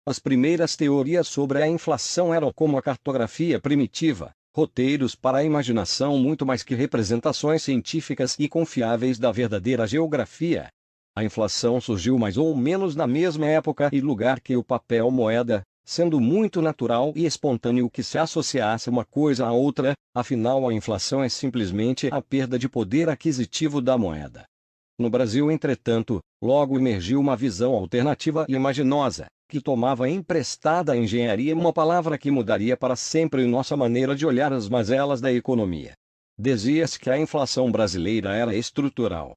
As primeiras teorias sobre a inflação eram como a cartografia primitiva, roteiros para a imaginação muito mais que representações científicas e confiáveis da verdadeira geografia. A inflação surgiu mais ou menos na mesma época e lugar que o papel moeda, sendo muito natural e espontâneo que se associasse uma coisa à outra, afinal a inflação é simplesmente a perda de poder aquisitivo da moeda. No Brasil, entretanto, logo emergiu uma visão alternativa e imaginosa, que tomava emprestada à engenharia uma palavra que mudaria para sempre nossa maneira de olhar as mazelas da economia. Dizia-se que a inflação brasileira era estrutural.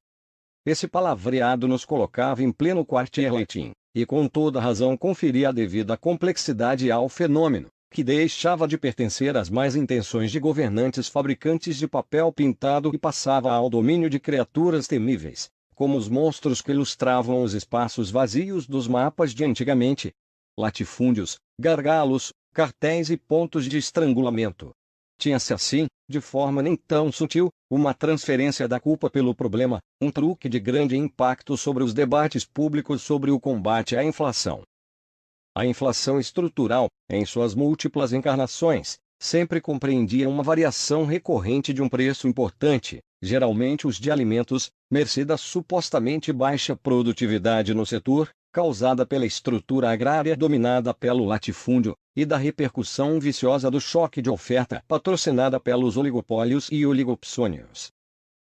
Esse palavreado nos colocava em pleno quartier-latim, e com toda razão conferia a devida complexidade ao fenômeno, que deixava de pertencer às más intenções de governantes fabricantes de papel pintado e passava ao domínio de criaturas temíveis, como os monstros que ilustravam os espaços vazios dos mapas de antigamente. Latifúndios, gargalos, cartéis e pontos de estrangulamento. Tinha-se assim, de forma nem tão sutil, uma transferência da culpa pelo problema, um truque de grande impacto sobre os debates públicos sobre o combate à inflação. A inflação estrutural, em suas múltiplas encarnações, sempre compreendia uma variação recorrente de um preço importante, geralmente os de alimentos, mercê da supostamente baixa produtividade no setor, causada pela estrutura agrária dominada pelo latifúndio, e da repercussão viciosa do choque de oferta patrocinada pelos oligopólios e oligopsônios.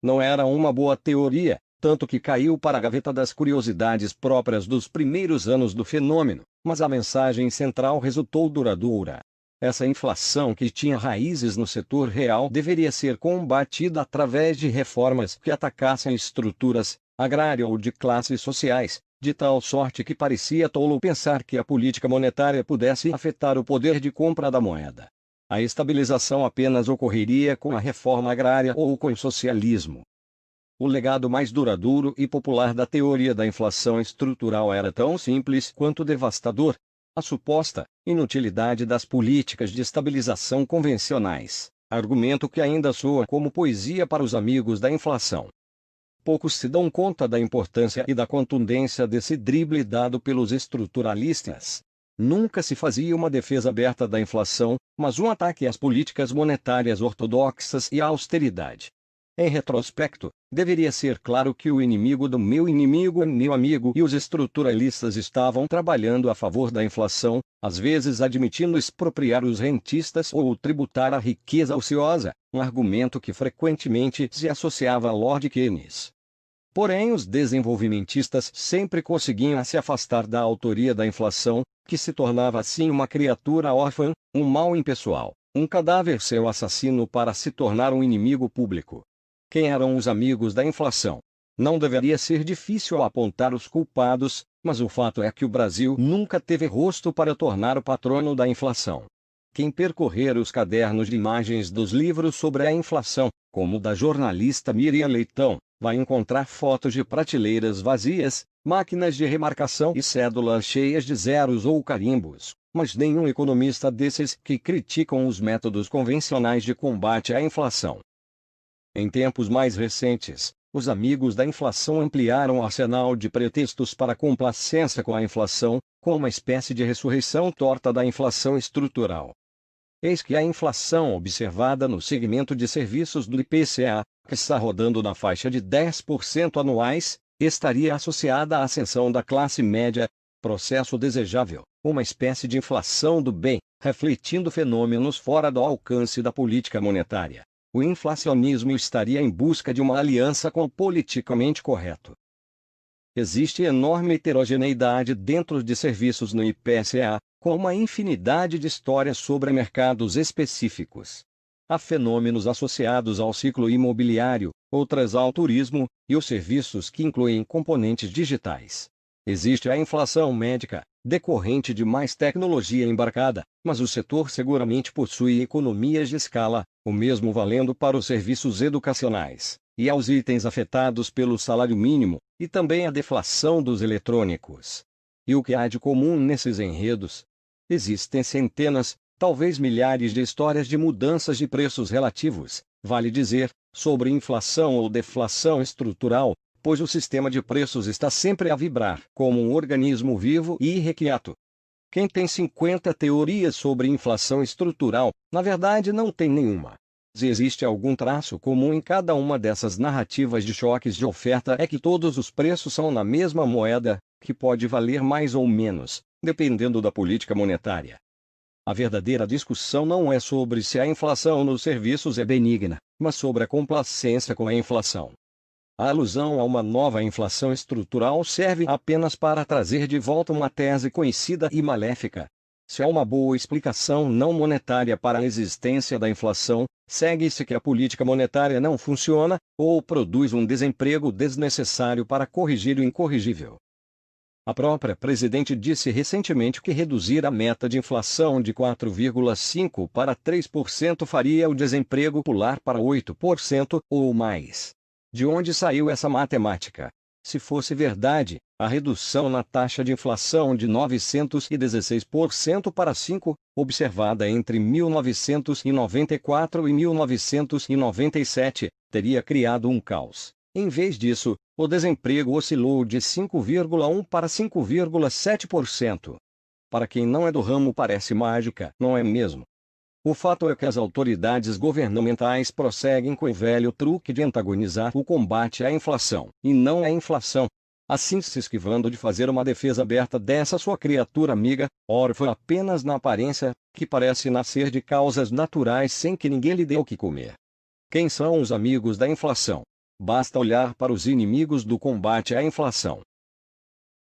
Não era uma boa teoria, tanto que caiu para a gaveta das curiosidades próprias dos primeiros anos do fenômeno, mas a mensagem central resultou duradoura. Essa inflação que tinha raízes no setor real deveria ser combatida através de reformas que atacassem estruturas, agrária ou de classes sociais, de tal sorte que parecia tolo pensar que a política monetária pudesse afetar o poder de compra da moeda. A estabilização apenas ocorreria com a reforma agrária ou com o socialismo. O legado mais duradouro e popular da teoria da inflação estrutural era tão simples quanto devastador: a suposta inutilidade das políticas de estabilização convencionais, argumento que ainda soa como poesia para os amigos da inflação. Poucos se dão conta da importância e da contundência desse drible dado pelos estruturalistas. Nunca se fazia uma defesa aberta da inflação, mas um ataque às políticas monetárias ortodoxas e à austeridade. Em retrospecto, deveria ser claro que o inimigo do meu inimigo é meu amigo e os estruturalistas estavam trabalhando a favor da inflação, às vezes admitindo expropriar os rentistas ou tributar a riqueza ociosa, um argumento que frequentemente se associava a Lord Keynes. Porém, os desenvolvimentistas sempre conseguiam se afastar da autoria da inflação, que se tornava assim uma criatura órfã, um mal impessoal, um cadáver seu assassino para se tornar um inimigo público. Quem eram os amigos da inflação? Não deveria ser difícil apontar os culpados, mas o fato é que o Brasil nunca teve rosto para tornar o patrono da inflação. Quem percorrer os cadernos de imagens dos livros sobre a inflação, como o da jornalista Miriam Leitão, vai encontrar fotos de prateleiras vazias, máquinas de remarcação e cédulas cheias de zeros ou carimbos, mas nenhum economista desses que criticam os métodos convencionais de combate à inflação. Em tempos mais recentes, os amigos da inflação ampliaram o arsenal de pretextos para complacência com a inflação, com uma espécie de ressurreição torta da inflação estrutural. Eis que a inflação observada no segmento de serviços do IPCA, que está rodando na faixa de 10% anuais, estaria associada à ascensão da classe média, processo desejável, uma espécie de inflação do bem, refletindo fenômenos fora do alcance da política monetária. O inflacionismo estaria em busca de uma aliança com o politicamente correto. Existe enorme heterogeneidade dentro de serviços no IPCA, com uma infinidade de histórias sobre mercados específicos. Há fenômenos associados ao ciclo imobiliário, outras ao turismo, e os serviços que incluem componentes digitais. Existe a inflação médica, decorrente de mais tecnologia embarcada, mas o setor seguramente possui economias de escala, o mesmo valendo para os serviços educacionais, e aos itens afetados pelo salário mínimo, e também a deflação dos eletrônicos. E o que há de comum nesses enredos? Existem centenas, talvez milhares de histórias de mudanças de preços relativos, vale dizer, sobre inflação ou deflação estrutural, pois o sistema de preços está sempre a vibrar como um organismo vivo e irrequieto. Quem tem 50 teorias sobre inflação estrutural, na verdade não tem nenhuma. Se existe algum traço comum em cada uma dessas narrativas de choques de oferta é que todos os preços são na mesma moeda, que pode valer mais ou menos, dependendo da política monetária. A verdadeira discussão não é sobre se a inflação nos serviços é benigna, mas sobre a complacência com a inflação. A alusão a uma nova inflação estrutural serve apenas para trazer de volta uma tese conhecida e maléfica. Se há uma boa explicação não monetária para a existência da inflação, segue-se que a política monetária não funciona, ou produz um desemprego desnecessário para corrigir o incorrigível. A própria presidente disse recentemente que reduzir a meta de inflação de 4,5% para 3% faria o desemprego pular para 8% ou mais. De onde saiu essa matemática? Se fosse verdade, a redução na taxa de inflação de 916% para 5%, observada entre 1994 e 1997, teria criado um caos. Em vez disso, o desemprego oscilou de 5,1% para 5,7%. Para quem não é do ramo parece mágica, não é mesmo? O fato é que as autoridades governamentais prosseguem com o velho truque de antagonizar o combate à inflação, e não a inflação, assim se esquivando de fazer uma defesa aberta dessa sua criatura amiga, órfã apenas na aparência, que parece nascer de causas naturais sem que ninguém lhe dê o que comer. Quem são os amigos da inflação? Basta olhar para os inimigos do combate à inflação.